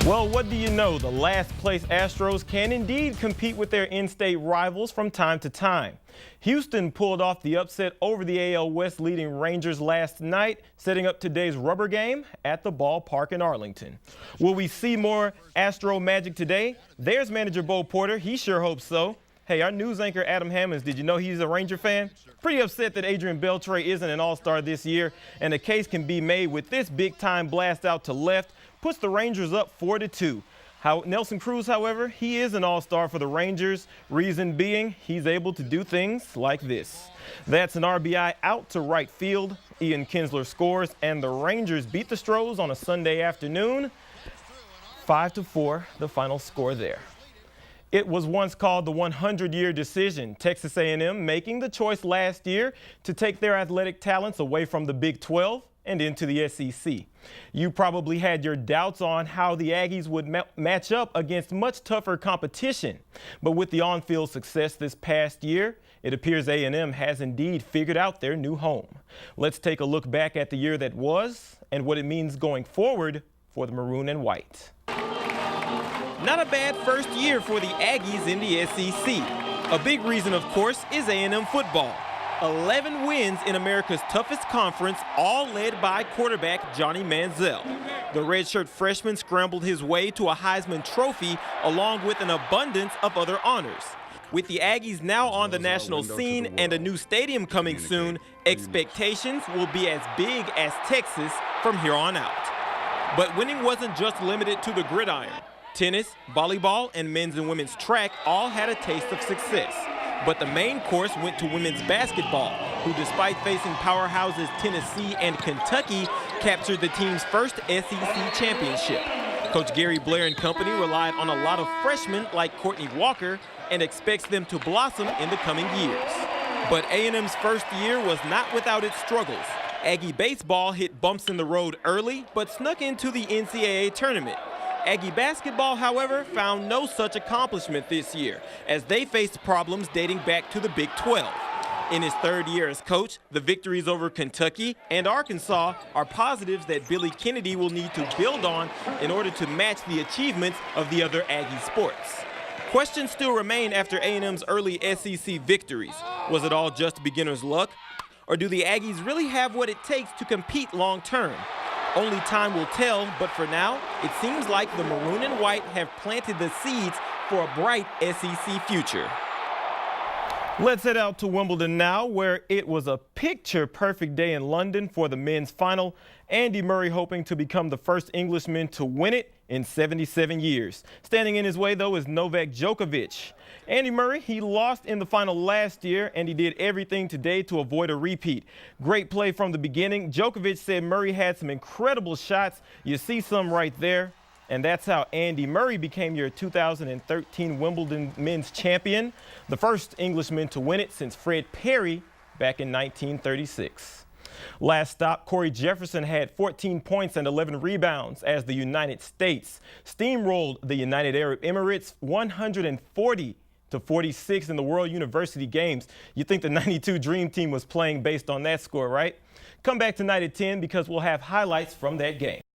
Well, what do you know? The last place Astros can indeed compete with their in-state rivals from time to time. Houston pulled off the upset over the AL West leading Rangers last night, setting up today's rubber game at the ballpark in Arlington. Will we see more Astro magic today? There's manager Bo Porter. He sure hopes so. Hey, our news anchor Adam Hammonds, did you know he's a Ranger fan? Pretty upset that Adrian Beltre isn't an all-star this year, and a case can be made with this big-time blast out to left. Puts the Rangers up 4-2. Nelson Cruz, however, he is an all-star for the Rangers. Reason being, he's able to do things like this. That's an RBI out to right field. Ian Kinsler scores, and the Rangers beat the Astros on a Sunday afternoon. 5-4, the final score there. It was once called the 100-year decision, Texas A&M making the choice last year to take their athletic talents away from the Big 12 and into the SEC. You probably had your doubts on how the Aggies would match up against much tougher competition. But with the on-field success this past year, it appears A&M has indeed figured out their new home. Let's take a look back at the year that was and what it means going forward for the Maroon and White. Not a bad first year for the Aggies in the SEC. A big reason, of course, is A&M football. 11 wins in America's toughest conference, all led by quarterback Johnny Manziel. The redshirt freshman scrambled his way to a Heisman Trophy along with an abundance of other honors. With the Aggies now on the national scene and a new stadium coming soon, expectations will be as big as Texas from here on out. But winning wasn't just limited to the gridiron. Tennis, volleyball, and men's and women's track all had a taste of success. But the main course went to women's basketball, who despite facing powerhouses Tennessee and Kentucky, captured the team's first SEC championship. Coach Gary Blair and company relied on a lot of freshmen like Courtney Walker and expects them to blossom in the coming years. But A&M's first year was not without its struggles. Aggie baseball hit bumps in the road early, but snuck into the NCAA tournament. Aggie basketball, however, found no such accomplishment this year, as they faced problems dating back to the Big 12. In his third year as coach, the victories over Kentucky and Arkansas are positives that Billy Kennedy will need to build on in order to match the achievements of the other Aggie sports. Questions still remain after A&M's early SEC victories. Was it all just beginner's luck? Or do the Aggies really have what it takes to compete long-term? Only time will tell, but for now, it seems like the Maroon and White have planted the seeds for a bright SEC future. Let's head out to Wimbledon now, where it was a picture-perfect day in London for the men's final. Andy Murray hoping to become the first Englishman to win it in 77 years. Standing in his way, though, is Novak Djokovic. Andy Murray, he lost in the final last year, and he did everything today to avoid a repeat. Great play from the beginning. Djokovic said Murray had some incredible shots. You see some right there. And that's how Andy Murray became your 2013 Wimbledon men's champion, the first Englishman to win it since Fred Perry back in 1936. Last stop, Corey Jefferson had 14 points and 11 rebounds as the United States steamrolled the United Arab Emirates 140-46 in the World University Games. You think the 92 Dream Team was playing based on that score, right? Come back tonight at 10 because we'll have highlights from that game.